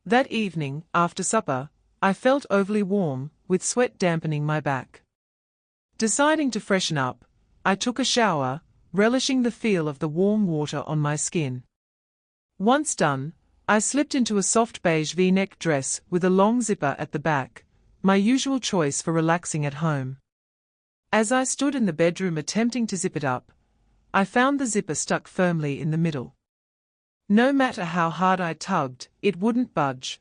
That evening, after supper, I felt overly warm, with sweat dampening my back. Deciding to freshen up, I took a shower, relishing the feel of the warm water on my skin. Once done, I slipped into a soft beige V-neck dress with a long zipper at the back, my usual choice for relaxing at home. As I stood in the bedroom attempting to zip it up, I found the zipper stuck firmly in the middle. No matter how hard I tugged, it wouldn't budge.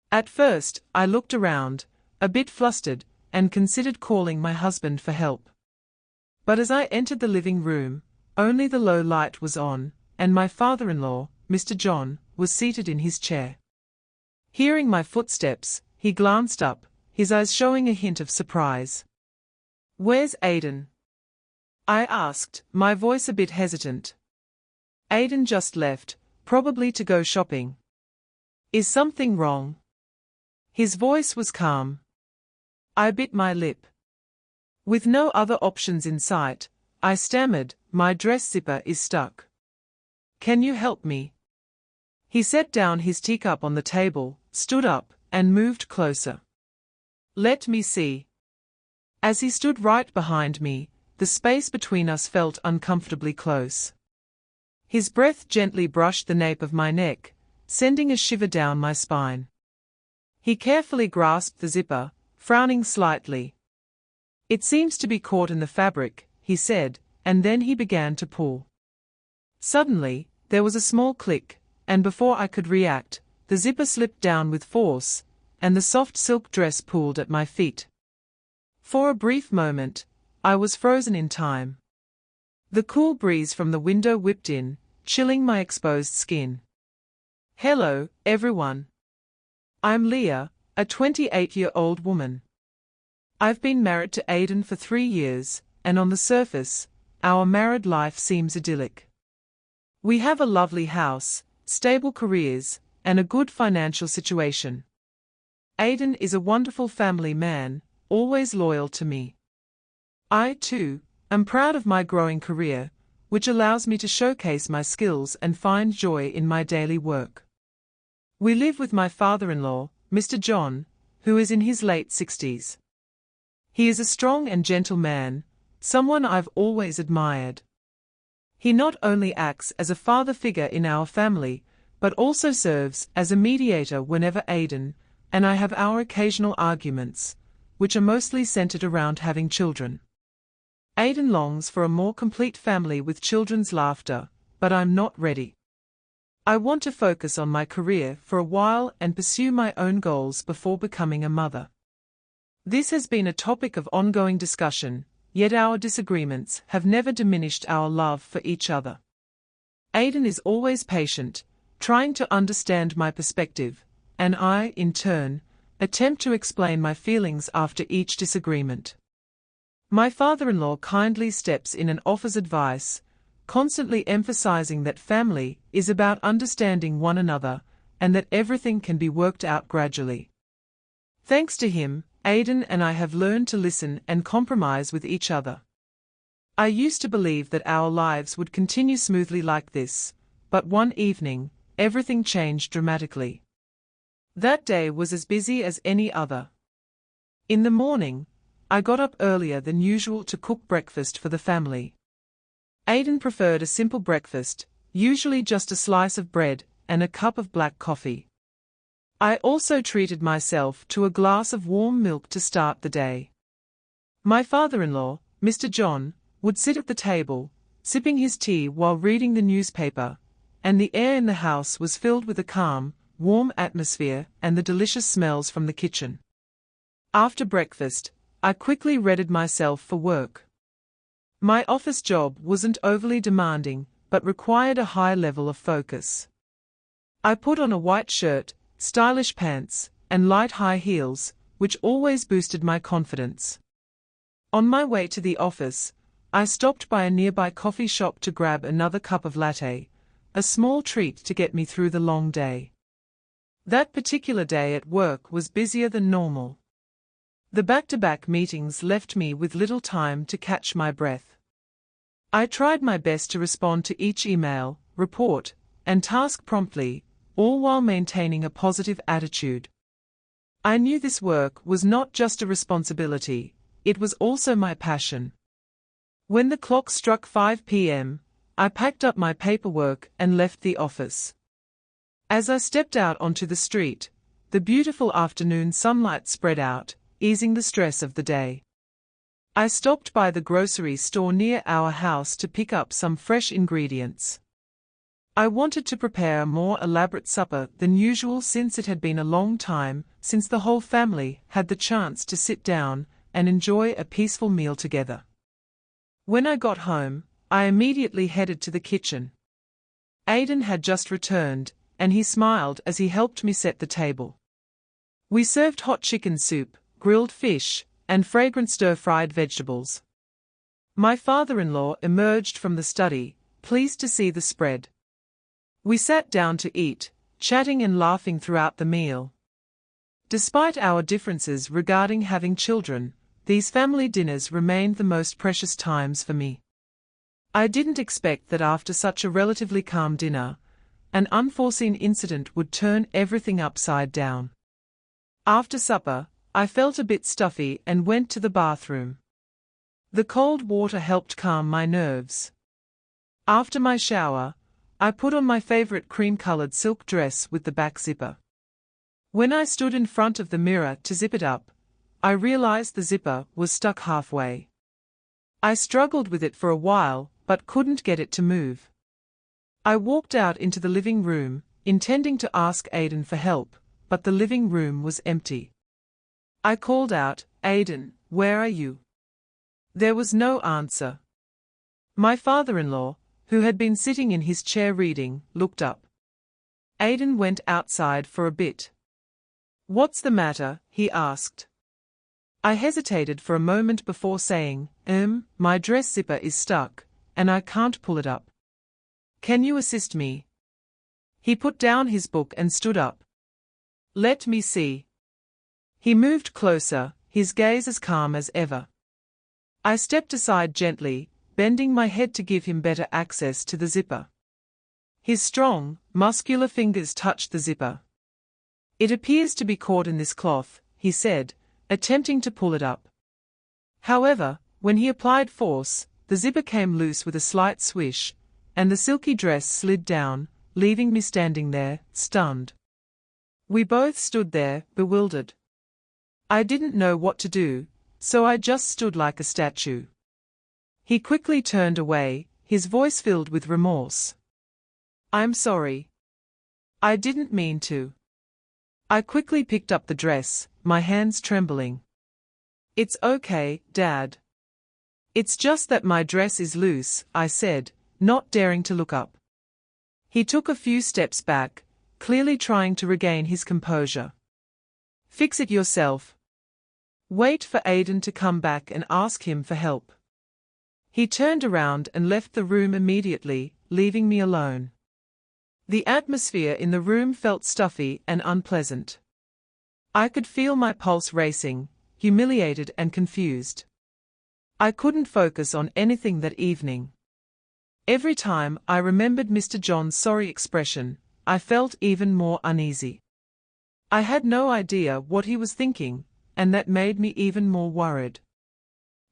At first, I looked around, a bit flustered, and considered calling my husband for help. But as I entered the living room, only the low light was on, and my father-in-law, Mr. John, was seated in his chair. Hearing my footsteps, he glanced up, his eyes showing a hint of surprise. "Where's Aiden?" I asked, my voice a bit hesitant. "Aiden just left, probably to go shopping." "Is something wrong?" His voice was calm. I bit my lip. With no other options in sight, I stammered, "My dress zipper is stuck. Can you help me?" He set down his teacup on the table, stood up, and moved closer. "Let me see." As he stood right behind me, the space between us felt uncomfortably close. His breath gently brushed the nape of my neck, sending a shiver down my spine. He carefully grasped the zipper, frowning slightly. "It seems to be caught in the fabric," he said, and then he began to pull. Suddenly, there was a small click, and before I could react, the zipper slipped down with force, and the soft silk dress pooled at my feet. For a brief moment, I was frozen in time. The cool breeze from the window whipped in, chilling my exposed skin. "Hello, everyone. I'm Leah, a 28-year-old woman. I've been married to Aiden for 3 years, and on the surface, our married life seems idyllic. We have a lovely house, stable careers, and a good financial situation. Aiden is a wonderful family man, always loyal to me. I, too, am proud of my growing career, which allows me to showcase my skills and find joy in my daily work. We live with my father-in-law, Mr. John, who is in his late 60s. He is a strong and gentle man, someone I've always admired. He not only acts as a father figure in our family, but also serves as a mediator whenever Aiden and I have our occasional arguments, which are mostly centered around having children. Aiden longs for a more complete family with children's laughter, but I'm not ready. I want to focus on my career for a while and pursue my own goals before becoming a mother. This has been a topic of ongoing discussion, yet our disagreements have never diminished our love for each other. Aiden is always patient, trying to understand my perspective, and I, in turn, attempt to explain my feelings after each disagreement. My father-in-law kindly steps in and offers advice, constantly emphasizing that family is about understanding one another and that everything can be worked out gradually. Thanks to him, Aiden and I have learned to listen and compromise with each other. I used to believe that our lives would continue smoothly like this, but one evening, everything changed dramatically. That day was as busy as any other. In the morning, I got up earlier than usual to cook breakfast for the family. Aiden preferred a simple breakfast, usually just a slice of bread and a cup of black coffee. I also treated myself to a glass of warm milk to start the day. My father-in-law, Mr. John, would sit at the table, sipping his tea while reading the newspaper, and the air in the house was filled with a calm, warm atmosphere and the delicious smells from the kitchen. After breakfast, I quickly readied myself for work. My office job wasn't overly demanding, but required a high level of focus. I put on a white shirt, stylish pants, and light high heels, which always boosted my confidence. On my way to the office, I stopped by a nearby coffee shop to grab another cup of latte, a small treat to get me through the long day. That particular day at work was busier than normal. The back-to-back meetings left me with little time to catch my breath. I tried my best to respond to each email, report, and task promptly, all while maintaining a positive attitude. I knew this work was not just a responsibility, it was also my passion. When the clock struck 5 p.m., I packed up my paperwork and left the office. As I stepped out onto the street, the beautiful afternoon sunlight spread out, easing the stress of the day. I stopped by the grocery store near our house to pick up some fresh ingredients. I wanted to prepare a more elaborate supper than usual since it had been a long time since the whole family had the chance to sit down and enjoy a peaceful meal together. When I got home, I immediately headed to the kitchen. Aidan had just returned, and he smiled as he helped me set the table. We served hot chicken soup, grilled fish, and fragrant stir-fried vegetables. My father-in-law emerged from the study, pleased to see the spread. We sat down to eat, chatting and laughing throughout the meal. Despite our differences regarding having children, these family dinners remained the most precious times for me. I didn't expect that after such a relatively calm dinner, an unforeseen incident would turn everything upside down. After supper, I felt a bit stuffy and went to the bathroom. The cold water helped calm my nerves. After my shower, I put on my favorite cream-colored silk dress with the back zipper. When I stood in front of the mirror to zip it up, I realized the zipper was stuck halfway. I struggled with it for a while, but couldn't get it to move. I walked out into the living room, intending to ask Aidan for help, but the living room was empty. I called out, "Aidan, where are you?" There was no answer. My father-in-law, who had been sitting in his chair reading, looked up. Aidan went outside for a bit. "What's the matter?" he asked. I hesitated for a moment before saying, My dress zipper is stuck, and I can't pull it up. Can you assist me?" He put down his book and stood up. "Let me see." He moved closer, his gaze as calm as ever. I stepped aside gently, bending my head to give him better access to the zipper. His strong, muscular fingers touched the zipper. "It appears to be caught in this cloth," he said, attempting to pull it up. However, when he applied force, the zipper came loose with a slight swish, and the silky dress slid down, leaving me standing there, stunned. We both stood there, bewildered. I didn't know what to do, so I just stood like a statue. He quickly turned away, his voice filled with remorse. "I'm sorry. I didn't mean to." I quickly picked up the dress, my hands trembling. "It's okay, Dad. It's just that my dress is loose," I said, not daring to look up. He took a few steps back, clearly trying to regain his composure. "Fix it yourself. Wait for Aidan to come back and ask him for help." He turned around and left the room immediately, leaving me alone. The atmosphere in the room felt stuffy and unpleasant. I could feel my pulse racing, humiliated and confused. I couldn't focus on anything that evening. Every time I remembered Mr. John's sorry expression, I felt even more uneasy. I had no idea what he was thinking, and that made me even more worried.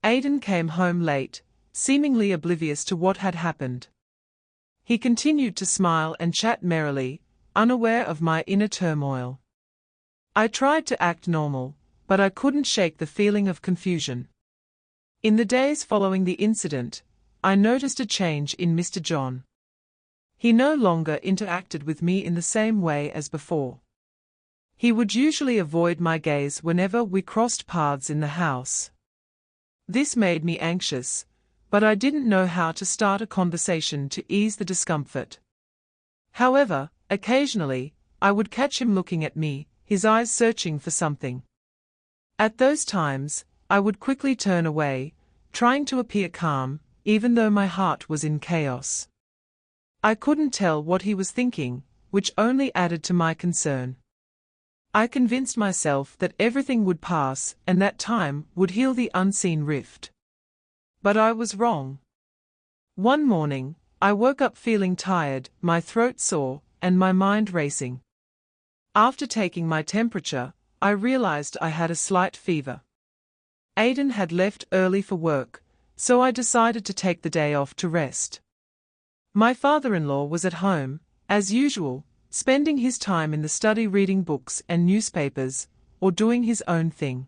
Aidan came home late, seemingly oblivious to what had happened. He continued to smile and chat merrily, unaware of my inner turmoil. I tried to act normal, but I couldn't shake the feeling of confusion. In the days following the incident, I noticed a change in Mr. John. He no longer interacted with me in the same way as before. He would usually avoid my gaze whenever we crossed paths in the house. This made me anxious, but I didn't know how to start a conversation to ease the discomfort. However, occasionally, I would catch him looking at me, his eyes searching for something. At those times, I would quickly turn away, trying to appear calm, even though my heart was in chaos. I couldn't tell what he was thinking, which only added to my concern. I convinced myself that everything would pass and that time would heal the unseen rift. But I was wrong. One morning, I woke up feeling tired, my throat sore, and my mind racing. After taking my temperature, I realized I had a slight fever. Aidan had left early for work, so I decided to take the day off to rest. My father-in-law was at home, as usual, spending his time in the study reading books and newspapers, or doing his own thing.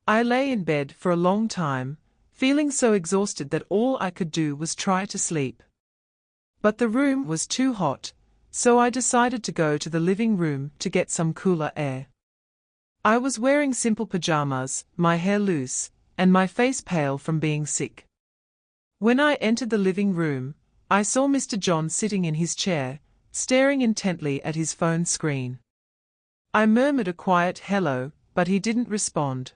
I lay in bed for a long time, feeling so exhausted that all I could do was try to sleep. But the room was too hot, so I decided to go to the living room to get some cooler air. I was wearing simple pajamas, my hair loose, and my face pale from being sick. When I entered the living room, I saw Mr. John sitting in his chair, staring intently at his phone screen. I murmured a quiet hello, but he didn't respond.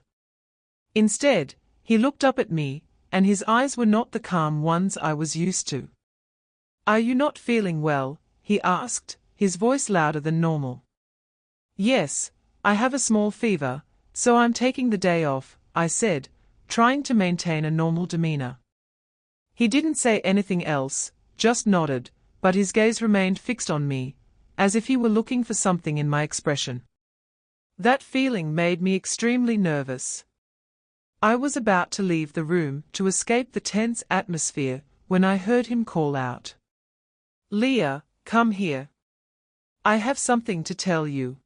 Instead, he looked up at me, and his eyes were not the calm ones I was used to. "Are you not feeling well?" he asked, his voice louder than normal. "Yes, I have a small fever, so I'm taking the day off," I said, trying to maintain a normal demeanor. He didn't say anything else, just nodded, but his gaze remained fixed on me, as if he were looking for something in my expression. That feeling made me extremely nervous. I was about to leave the room to escape the tense atmosphere when I heard him call out, "Leah, come here. I have something to tell you."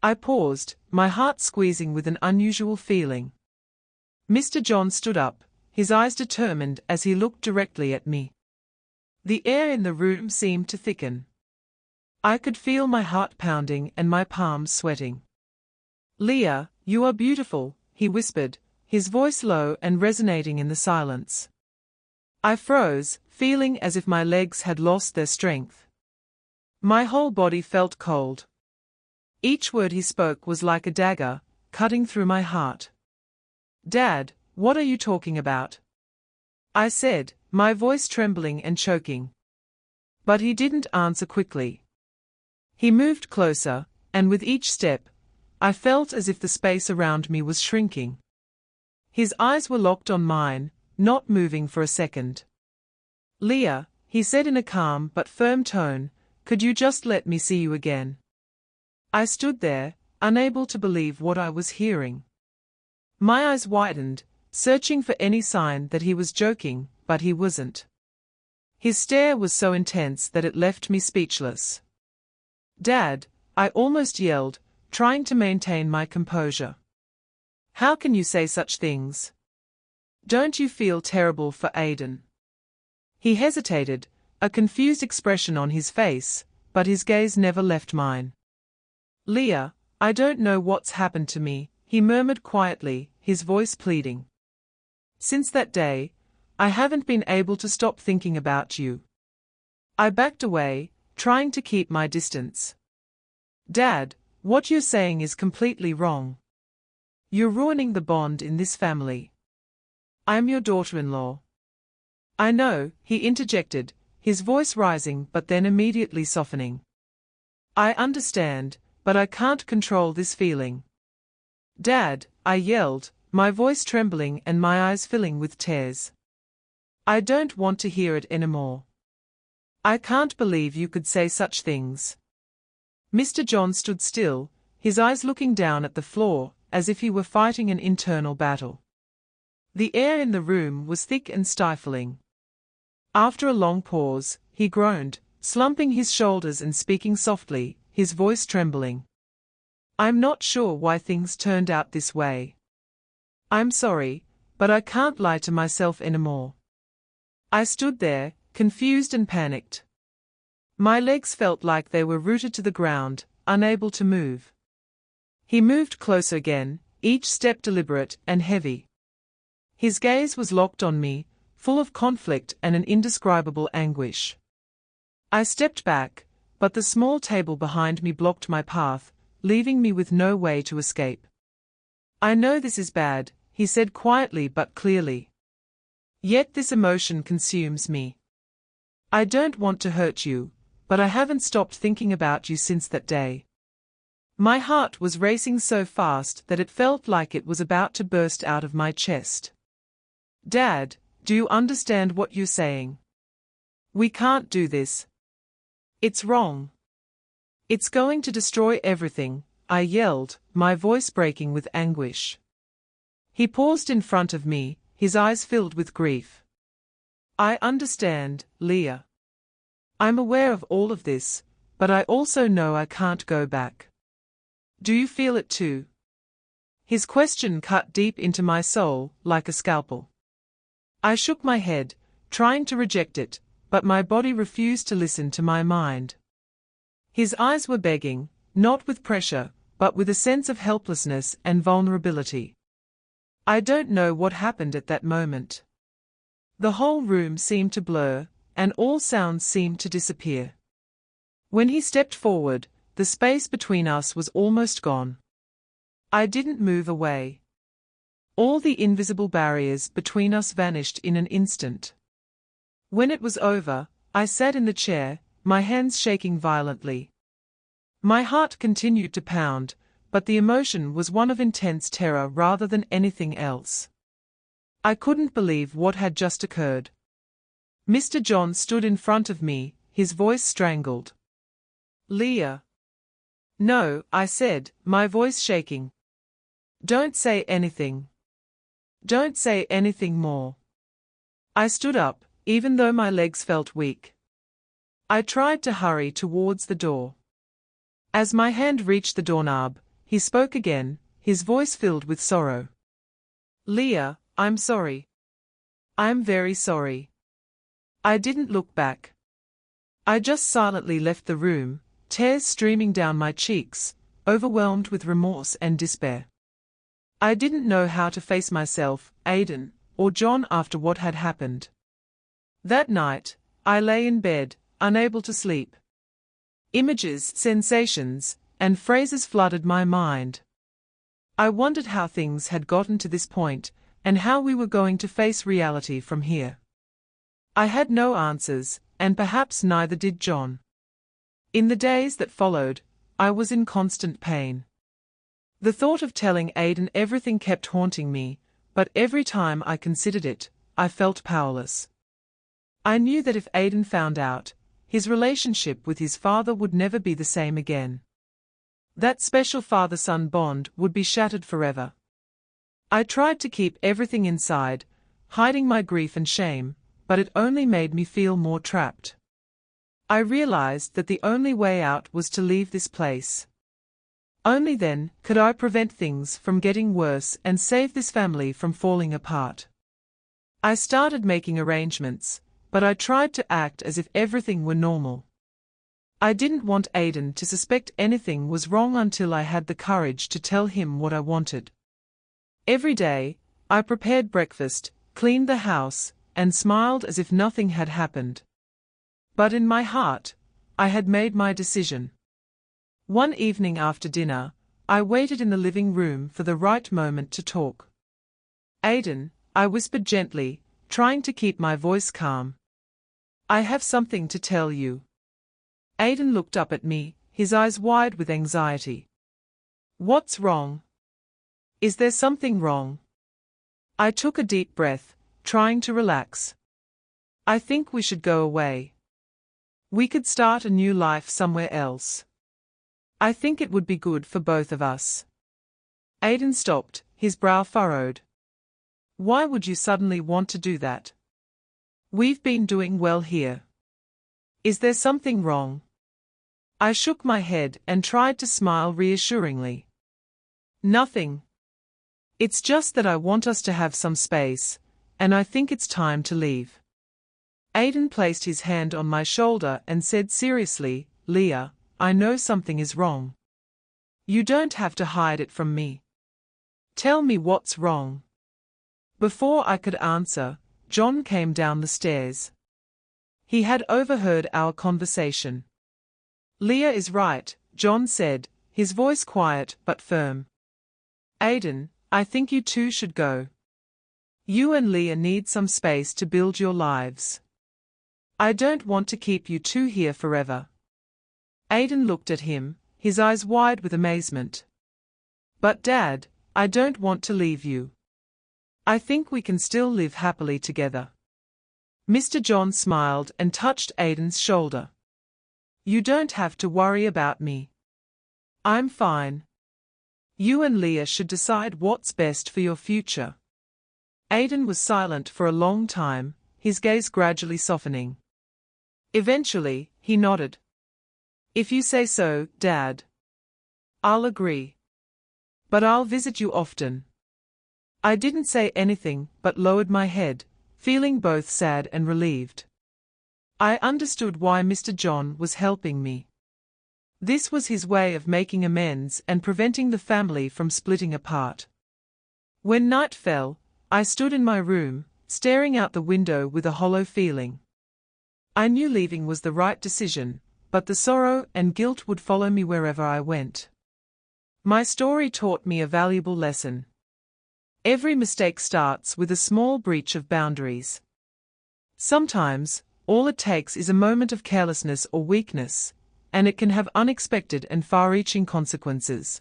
I paused, my heart squeezing with an unusual feeling. Mr. John stood up, his eyes determined as he looked directly at me. The air in the room seemed to thicken. I could feel my heart pounding and my palms sweating. "Leah, you are beautiful," he whispered, his voice low and resonating in the silence. I froze, feeling as if my legs had lost their strength. My whole body felt cold. Each word he spoke was like a dagger, cutting through my heart. "Dad, what are you talking about?" I said, my voice trembling and choking. But he didn't answer quickly. He moved closer, and with each step, I felt as if the space around me was shrinking. His eyes were locked on mine, not moving for a second. "Leah," he said in a calm but firm tone, "could you just let me see you again?" I stood there, unable to believe what I was hearing. My eyes widened, searching for any sign that he was joking, but he wasn't. His stare was so intense that it left me speechless. "Dad," I almost yelled, trying to maintain my composure. "How can you say such things? Don't you feel terrible for Aidan?" He hesitated, a confused expression on his face, but his gaze never left mine. "Leah, I don't know what's happened to me," he murmured quietly, his voice pleading. "Since that day, I haven't been able to stop thinking about you." I backed away, trying to keep my distance. "Dad, what you're saying is completely wrong. You're ruining the bond in this family. I'm your daughter-in-law." "I know," he interjected, his voice rising but then immediately softening. "I understand, but I can't control this feeling." "Dad," I yelled, my voice trembling and my eyes filling with tears. "I don't want to hear it anymore. I can't believe you could say such things." Mr. John stood still, his eyes looking down at the floor, as if he were fighting an internal battle. The air in the room was thick and stifling. After a long pause, he groaned, slumping his shoulders and speaking softly, his voice trembling. "I'm not sure why things turned out this way. I'm sorry, but I can't lie to myself anymore." I stood there, confused and panicked. My legs felt like they were rooted to the ground, unable to move. He moved closer again, each step deliberate and heavy. His gaze was locked on me, full of conflict and an indescribable anguish. I stepped back, but the small table behind me blocked my path, leaving me with no way to escape. "I know this is bad," he said quietly but clearly. "Yet this emotion consumes me. I don't want to hurt you, but I haven't stopped thinking about you since that day." My heart was racing so fast that it felt like it was about to burst out of my chest. "Dad, do you understand what you're saying? We can't do this." It's wrong. It's going to destroy everything, I yelled, my voice breaking with anguish. He paused in front of me, his eyes filled with grief. I understand, Leah. I'm aware of all of this, but I also know I can't go back. Do you feel it too? His question cut deep into my soul, like a scalpel. I shook my head, trying to reject it, but my body refused to listen to my mind. His eyes were begging, not with pressure, but with a sense of helplessness and vulnerability. I don't know what happened at that moment. The whole room seemed to blur, and all sounds seemed to disappear. When he stepped forward, the space between us was almost gone. I didn't move away. All the invisible barriers between us vanished in an instant. When it was over, I sat in the chair, my hands shaking violently. My heart continued to pound, but the emotion was one of intense terror rather than anything else. I couldn't believe what had just occurred. Mr. John stood in front of me, his voice strangled. Leah. No, I said, my voice shaking. Don't say anything. Don't say anything more. I stood up, even though my legs felt weak. I tried to hurry towards the door. As my hand reached the doorknob, he spoke again, his voice filled with sorrow. Leah, I'm sorry. I'm very sorry. I didn't look back. I just silently left the room, tears streaming down my cheeks, overwhelmed with remorse and despair. I didn't know how to face myself, Aidan, or John after what had happened. That night, I lay in bed, unable to sleep. Images, sensations, and phrases flooded my mind. I wondered how things had gotten to this point, and how we were going to face reality from here. I had no answers, and perhaps neither did John. In the days that followed, I was in constant pain. The thought of telling Aidan everything kept haunting me, but every time I considered it, I felt powerless. I knew that if Aidan found out, his relationship with his father would never be the same again. That special father-son bond would be shattered forever. I tried to keep everything inside, hiding my grief and shame, but it only made me feel more trapped. I realized that the only way out was to leave this place. Only then could I prevent things from getting worse and save this family from falling apart. I started making arrangements, but I tried to act as if everything were normal. I didn't want Aidan to suspect anything was wrong until I had the courage to tell him what I wanted. Every day, I prepared breakfast, cleaned the house, and smiled as if nothing had happened. But in my heart, I had made my decision. One evening after dinner, I waited in the living room for the right moment to talk. Aidan, I whispered gently, trying to keep my voice calm. I have something to tell you. Aidan looked up at me, his eyes wide with anxiety. What's wrong? Is there something wrong? I took a deep breath, trying to relax. I think we should go away. We could start a new life somewhere else. I think it would be good for both of us. Aidan stopped, his brow furrowed. Why would you suddenly want to do that? We've been doing well here. Is there something wrong? I shook my head and tried to smile reassuringly. Nothing. It's just that I want us to have some space, and I think it's time to leave. Aidan placed his hand on my shoulder and said seriously, Leah, I know something is wrong. You don't have to hide it from me. Tell me what's wrong. Before I could answer, John came down the stairs. He had overheard our conversation. Leah is right, John said, his voice quiet but firm. Aidan, I think you two should go. You and Leah need some space to build your lives. I don't want to keep you two here forever. Aidan looked at him, his eyes wide with amazement. But Dad, I don't want to leave you. I think we can still live happily together. Mr. John smiled and touched Aidan's shoulder. You don't have to worry about me. I'm fine. You and Leah should decide what's best for your future. Aidan was silent for a long time, his gaze gradually softening. Eventually, he nodded. If you say so, Dad. I'll agree. But I'll visit you often. I didn't say anything but lowered my head, feeling both sad and relieved. I understood why Mr. John was helping me. This was his way of making amends and preventing the family from splitting apart. When night fell, I stood in my room, staring out the window with a hollow feeling. I knew leaving was the right decision, but the sorrow and guilt would follow me wherever I went. My story taught me a valuable lesson. Every mistake starts with a small breach of boundaries. Sometimes, all it takes is a moment of carelessness or weakness, and it can have unexpected and far-reaching consequences.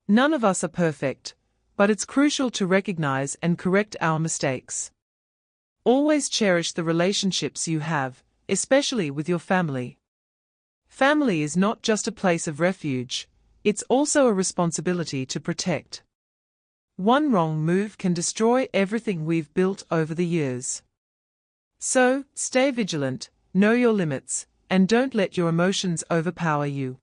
None of us are perfect, but it's crucial to recognize and correct our mistakes. Always cherish the relationships you have, especially with your family. Family is not just a place of refuge, it's also a responsibility to protect. One wrong move can destroy everything we've built over the years. So, stay vigilant, know your limits, and don't let your emotions overpower you.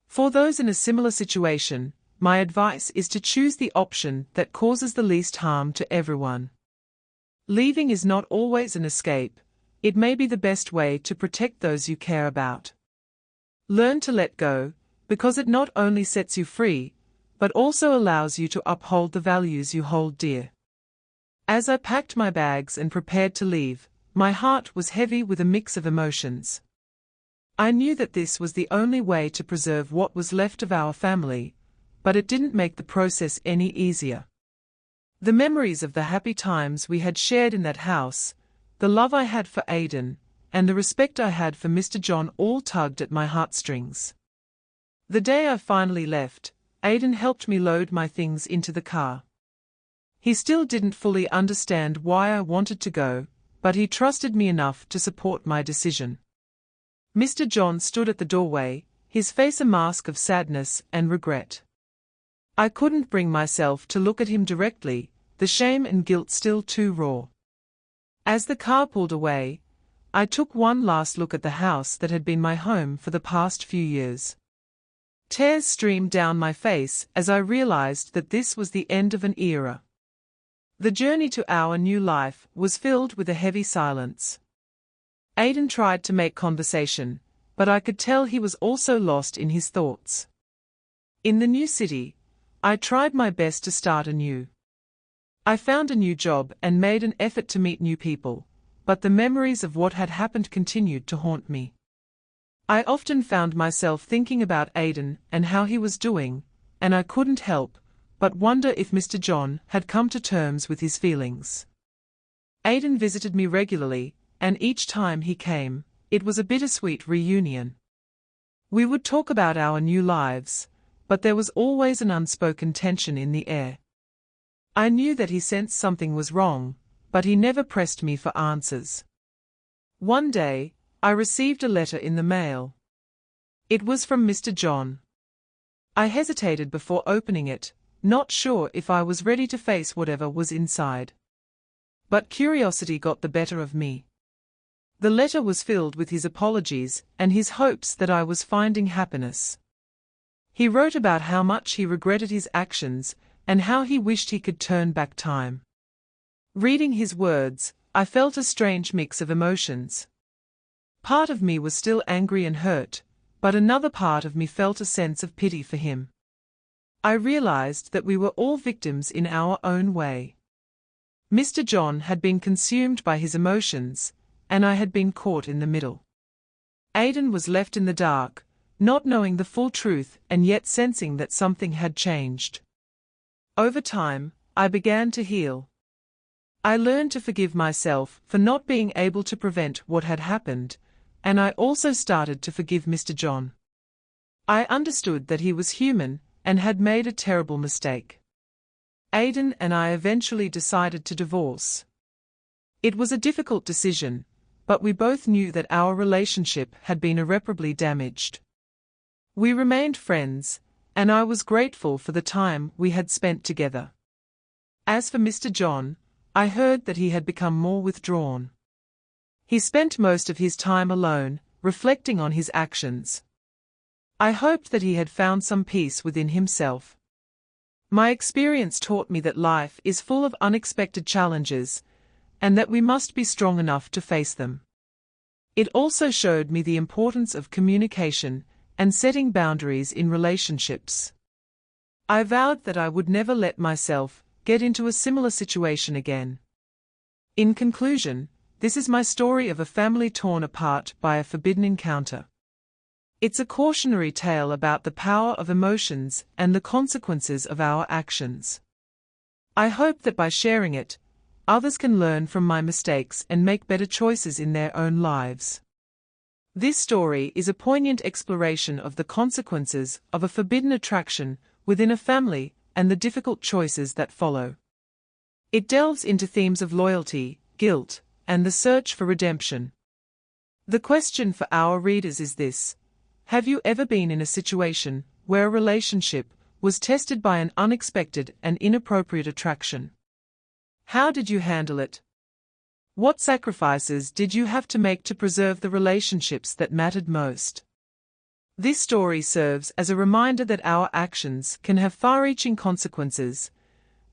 For those in a similar situation, my advice is to choose the option that causes the least harm to everyone. Leaving is not always an escape, it may be the best way to protect those you care about. Learn to let go, because it not only sets you free, but also allows you to uphold the values you hold dear. As I packed my bags and prepared to leave, my heart was heavy with a mix of emotions. I knew that this was the only way to preserve what was left of our family, but it didn't make the process any easier. The memories of the happy times we had shared in that house, the love I had for Aidan, and the respect I had for Mr. John all tugged at my heartstrings. The day I finally left, Aidan helped me load my things into the car. He still didn't fully understand why I wanted to go, but he trusted me enough to support my decision. Mr. John stood at the doorway, his face a mask of sadness and regret. I couldn't bring myself to look at him directly, the shame and guilt still too raw. As the car pulled away, I took one last look at the house that had been my home for the past few years. Tears streamed down my face as I realized that this was the end of an era. The journey to our new life was filled with a heavy silence. Aidan tried to make conversation, but I could tell he was also lost in his thoughts. In the new city, I tried my best to start anew. I found a new job and made an effort to meet new people, but the memories of what had happened continued to haunt me. I often found myself thinking about Aidan and how he was doing, and I couldn't help but wonder if Mr. John had come to terms with his feelings. Aidan visited me regularly, and each time he came, it was a bittersweet reunion. We would talk about our new lives, but there was always an unspoken tension in the air. I knew that he sensed something was wrong, but he never pressed me for answers. One day, I received a letter in the mail. It was from Mr. John. I hesitated before opening it, not sure if I was ready to face whatever was inside. But curiosity got the better of me. The letter was filled with his apologies and his hopes that I was finding happiness. He wrote about how much he regretted his actions and how he wished he could turn back time. Reading his words, I felt a strange mix of emotions. Part of me was still angry and hurt, but another part of me felt a sense of pity for him. I realized that we were all victims in our own way. Mr. John had been consumed by his emotions, and I had been caught in the middle. Aidan was left in the dark, not knowing the full truth and yet sensing that something had changed. Over time, I began to heal. I learned to forgive myself for not being able to prevent what had happened, and I also started to forgive Mr. John. I understood that he was human and had made a terrible mistake. Aidan and I eventually decided to divorce. It was a difficult decision, but we both knew that our relationship had been irreparably damaged. We remained friends, and I was grateful for the time we had spent together. As for Mr. John, I heard that he had become more withdrawn. He spent most of his time alone, reflecting on his actions. I hoped that he had found some peace within himself. My experience taught me that life is full of unexpected challenges, and that we must be strong enough to face them. It also showed me the importance of communication and setting boundaries in relationships. I vowed that I would never let myself get into a similar situation again. In conclusion, this is my story of a family torn apart by a forbidden encounter. It's a cautionary tale about the power of emotions and the consequences of our actions. I hope that by sharing it, others can learn from my mistakes and make better choices in their own lives. This story is a poignant exploration of the consequences of a forbidden attraction within a family and the difficult choices that follow. It delves into themes of loyalty, guilt, and the search for redemption. The question for our readers is this: have you ever been in a situation where a relationship was tested by an unexpected and inappropriate attraction? How did you handle it? What sacrifices did you have to make to preserve the relationships that mattered most? This story serves as a reminder that our actions can have far-reaching consequences,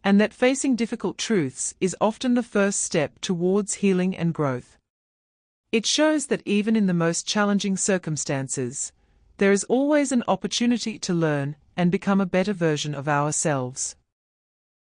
and that facing difficult truths is often the first step towards healing and growth. It shows that even in the most challenging circumstances, there is always an opportunity to learn and become a better version of ourselves.